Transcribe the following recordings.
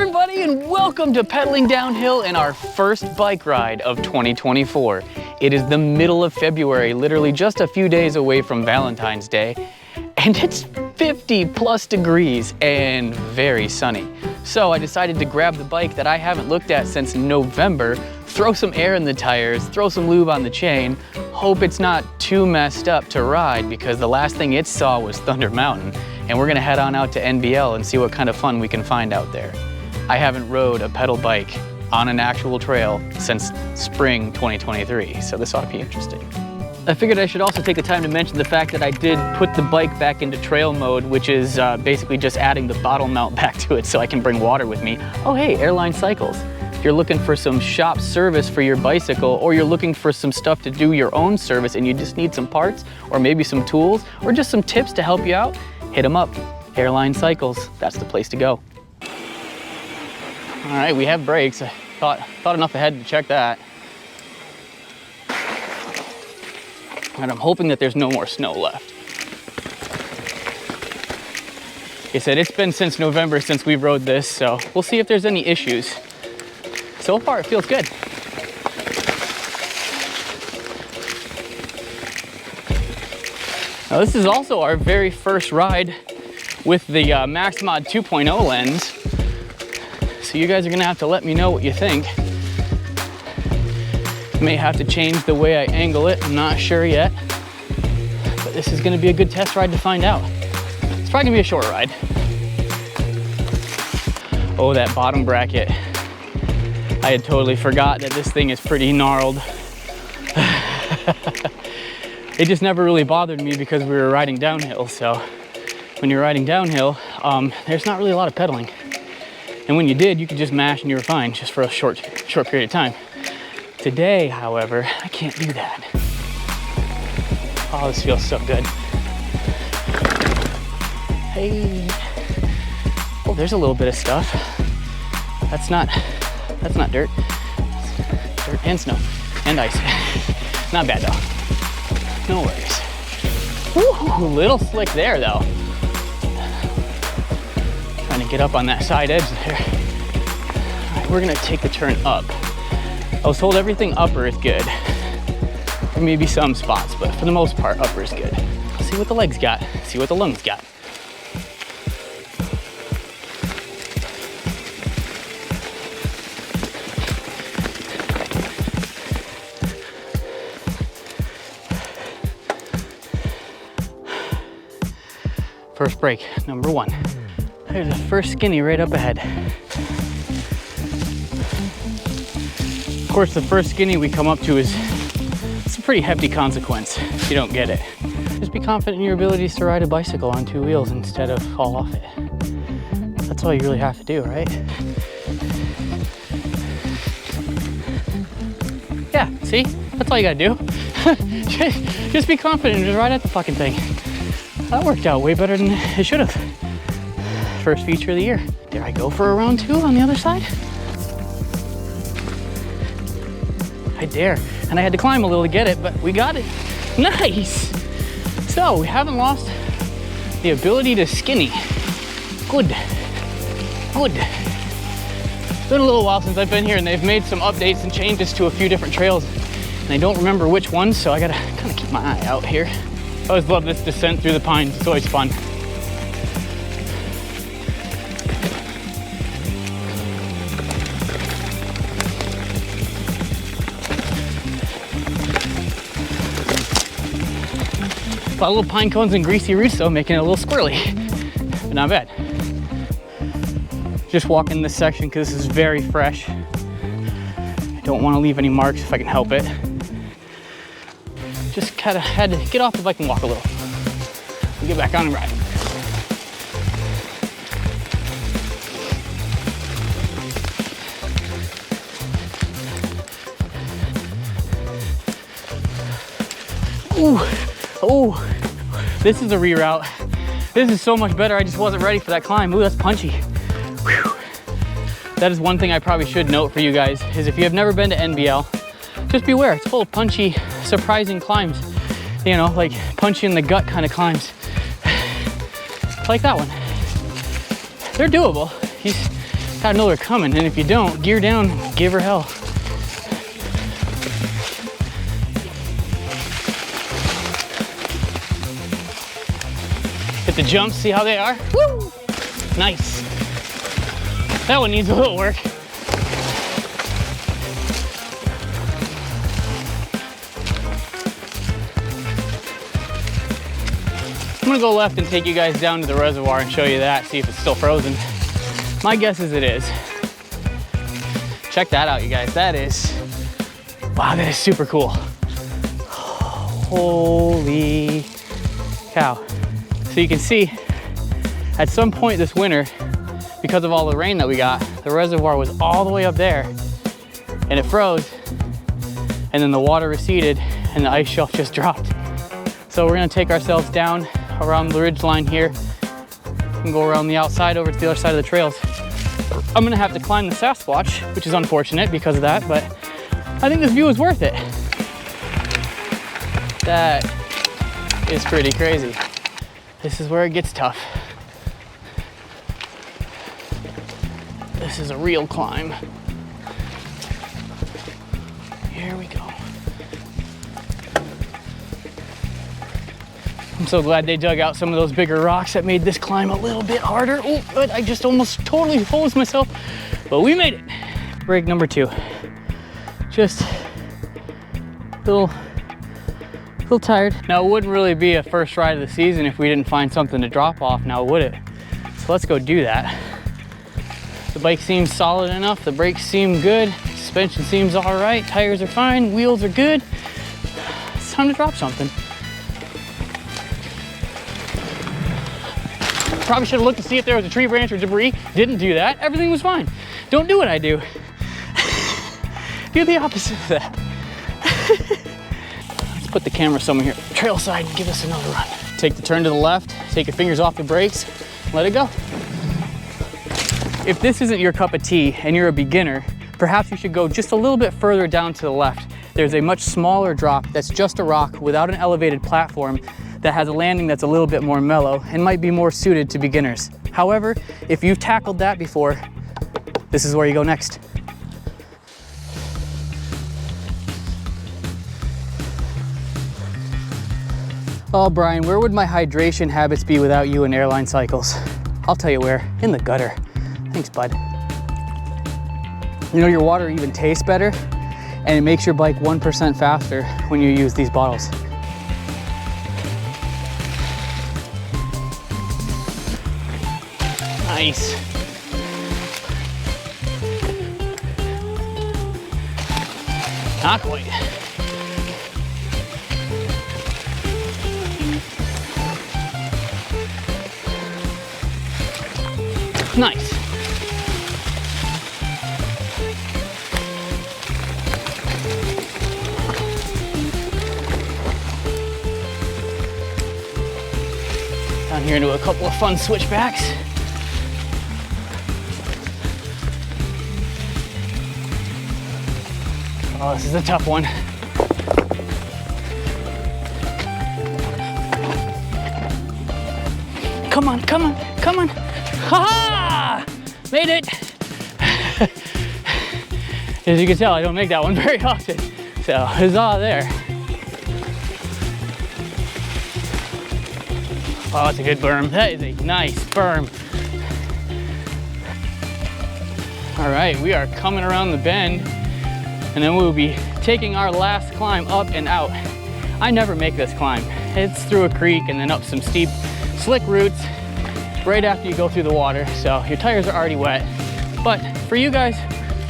everybody, and welcome to Pedaling Downhill in our first bike ride of 2024. It is the middle of February, literally just a few days away from Valentine's Day, and it's 50 plus degrees and very sunny. So I decided to grab the bike that I haven't looked at since November, throw some air in the tires, throw some lube on the chain, hope it's not too messed up to ride because the last thing it saw was Thunder Mountain. And we're gonna head on out to NBL and see what kind of fun we can find out there. I haven't rode a pedal bike on an actual trail since spring 2023, so this ought to be interesting. I figured I should also take the time to mention the fact that I did put the bike back into trail mode, which is basically just adding the bottle mount back to it so I can bring water with me. Oh hey, Airline Cycles. If you're looking for some shop service for your bicycle, or you're looking for some stuff to do your own service and you just need some parts, or maybe some tools, or just some tips to help you out, hit them up. Airline Cycles, that's the place to go. All right, we have brakes. I thought enough ahead to check that. And I'm hoping that there's no more snow left. Like I said, it's been since November since we've rode this, so we'll see if there's any issues. So far, it feels good. Now, this is also our very first ride with the Maxmod 2.0 lens. So you guys are gonna have to let me know what you think. May have to change the way I angle it, I'm not sure yet. But this is gonna be a good test ride to find out. It's probably gonna be a short ride. Oh, that bottom bracket. I had totally forgot that this thing is pretty gnarled. It just never really bothered me because we were riding downhill. So when you're riding downhill, there's not really a lot of pedaling. And when you did, you could just mash and you were fine just for a short period of time. Today, however, I can't do that. Oh, this feels so good. Hey. Oh, there's a little bit of stuff. That's not dirt. It's dirt and snow and ice. Not bad though. No worries. Woo, little slick there though. Trying to get up on that side edge there. All right, we're gonna take the turn up. I was told everything upper is good. There may be some spots, but for the most part, upper is good. See what the legs got, see what the lungs got. First break, number one. There's the first skinny right up ahead. Of course, the first skinny we come up to it's a pretty hefty consequence if you don't get it. Just be confident in your abilities to ride a bicycle on two wheels instead of fall off it. That's all you really have to do, right? Yeah, see? That's all you gotta do. Just be confident and just ride at the fucking thing. That worked out way better than it should have. First feature of the year. Dare I go for a round two on the other side? I dare. And I had to climb a little to get it, but we got it. Nice! So, we haven't lost the ability to skinny. Good. Good. It's been a little while since I've been here, and they've made some updates and changes to a few different trails. And I don't remember which ones, so I gotta kind of keep my eye out here. I always love this descent through the pines. It's always fun. A lot of little pine cones and greasy roots though, making it a little squirrely, but not bad. Just walking this section because this is very fresh. I don't want to leave any marks if I can help it. Just kind of had to get off the bike and walk a little. And get back on and ride. Ooh, oh, this is a reroute. This is so much better. I just wasn't ready for that climb. Ooh, that's punchy. Whew. That is one thing I probably should note for you guys, is if you have never been to NBL, just beware, it's full of punchy, surprising climbs. You know, like punchy in the gut kind of climbs. Like that one. They're doable. Gotta know they're coming, and if you don't, gear down, give her hell. Hit the jumps, see how they are? Woo! Nice. That one needs a little work. I'm gonna go left and take you guys down to the reservoir and show you that, see if it's still frozen. My guess is it is. Check that out, you guys. That is, wow, that is super cool. Holy cow. So you can see, at some point this winter, because of all the rain that we got, the reservoir was all the way up there and it froze, and then the water receded and the ice shelf just dropped. So we're gonna take ourselves down around the ridge line here and go around the outside over to the other side of the trails. I'm gonna have to climb the Sasquatch, which is unfortunate because of that, but I think this view is worth it. That is pretty crazy. This is where it gets tough. This is a real climb. Here we go. I'm so glad they dug out some of those bigger rocks that made this climb a little bit harder. Oh, but I just almost totally hosed myself, but we made it. Break number 2. Just a little tired. Now, it wouldn't really be a first ride of the season if we didn't find something to drop off now, would it? So let's go do that. The bike seems solid enough. The brakes seem good. Suspension seems all right. Tires are fine. Wheels are good. It's time to drop something. Probably should have looked to see if there was a tree branch or debris. Didn't do that. Everything was fine. Don't do what I do. Do the opposite of that. Let's put the camera somewhere here. Trail side and give us another run. Take the turn to the left. Take your fingers off the brakes. Let it go. If this isn't your cup of tea and you're a beginner, perhaps you should go just a little bit further down to the left. There's a much smaller drop that's just a rock without an elevated platform that has a landing that's a little bit more mellow and might be more suited to beginners. However, if you've tackled that before, this is where you go next. Oh, Brian, where would my hydration habits be without you and airline cycles? I'll tell you where, in the gutter. Thanks, bud. You know, your water even tastes better and it makes your bike 1% faster when you use these bottles. Nice. Not quite. Nice. Down here into a couple of fun switchbacks. Oh, this is a tough one. Come on, come on, come on. Ha-ha! Made it. As you can tell, I don't make that one very often. So, huzzah there. Oh, that's a good berm. That is a nice berm. All right, we are coming around the bend, and then we'll be taking our last climb up and out. I never make this climb. It's through a creek and then up some steep, slick roots right after you go through the water. So your tires are already wet. But for you guys,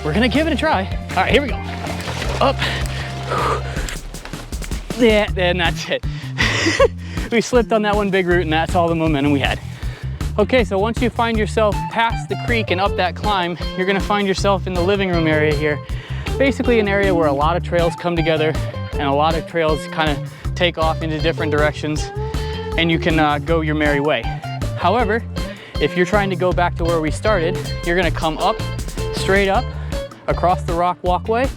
we're gonna give it a try. All right, here we go. Up. Yeah, and that's it. We slipped on that one big root and that's all the momentum we had. Okay, so once you find yourself past the creek and up that climb, you're gonna find yourself in the living room area here. Basically an area where a lot of trails come together and a lot of trails kind of take off into different directions and you can go your merry way. However, if you're trying to go back to where we started, you're gonna come up, straight up, across the rock walkway,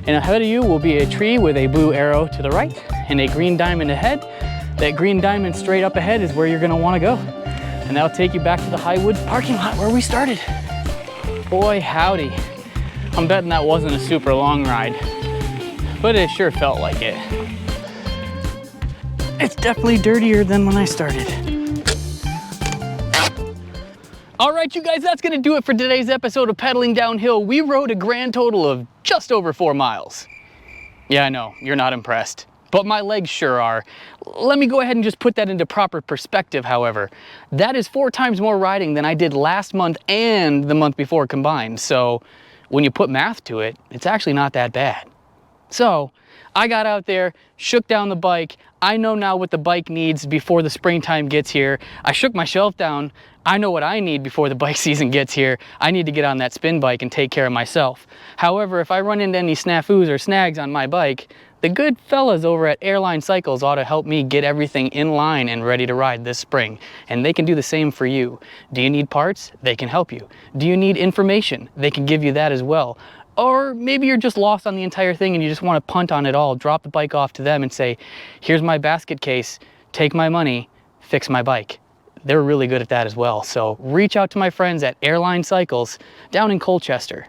and ahead of you will be a tree with a blue arrow to the right and a green diamond ahead. That green diamond straight up ahead is where you're gonna wanna go. And that'll take you back to the High Woods parking lot where we started. Boy, howdy. I'm betting that wasn't a super long ride, but it sure felt like it. It's definitely dirtier than when I started. All right, you guys, that's gonna do it for today's episode of Pedaling Downhill. We rode a grand total of just over 4 miles. Yeah, I know, you're not impressed, but my legs sure are. Let me go ahead and just put that into proper perspective, however. That is 4 times more riding than I did last month and the month before combined. So when you put math to it, it's actually not that bad. So I got out there, shook down the bike. I know now what the bike needs before the springtime gets here. I shook my shelf down. I know what I need before the bike season gets here. I need to get on that spin bike and take care of myself. However, if I run into any snafus or snags on my bike, the good fellas over at Airline Cycles ought to help me get everything in line and ready to ride this spring. And they can do the same for you. Do you need parts? They can help you. Do you need information? They can give you that as well. Or maybe you're just lost on the entire thing and you just want to punt on it all. Drop the bike off to them and say, here's my basket case, take my money, fix my bike. They're really good at that as well. So reach out to my friends at Airline Cycles down in Colchester.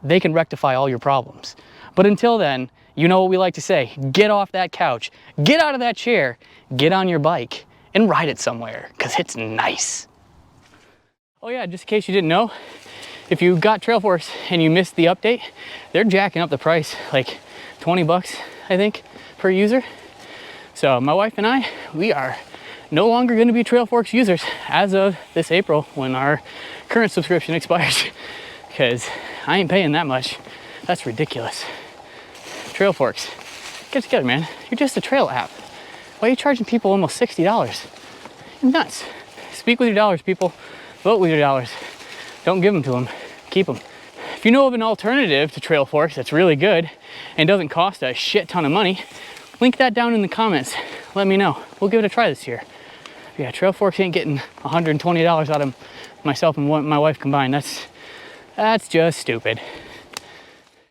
They can rectify all your problems. But until then, you know what we like to say, get off that couch, get out of that chair, get on your bike and ride it somewhere, because it's nice. Oh yeah, just in case you didn't know, if you got Trail Forks and you missed the update, they're jacking up the price, like 20 bucks, I think, per user. So my wife and I, we are no longer going to be Trail Forks users as of this April when our current subscription expires, because I ain't paying that much. That's ridiculous. Trail Forks, get together, man. You're just a trail app. Why are you charging people almost $60? You're nuts. Speak with your dollars, people. Vote with your dollars. Don't give them to them. Keep them. If you know of an alternative to Trail Forks that's really good and doesn't cost a shit ton of money, link that down in the comments. Let me know. We'll give it a try this year. Yeah, Trail Forks ain't getting $120 out of myself and my wife combined. That's just stupid.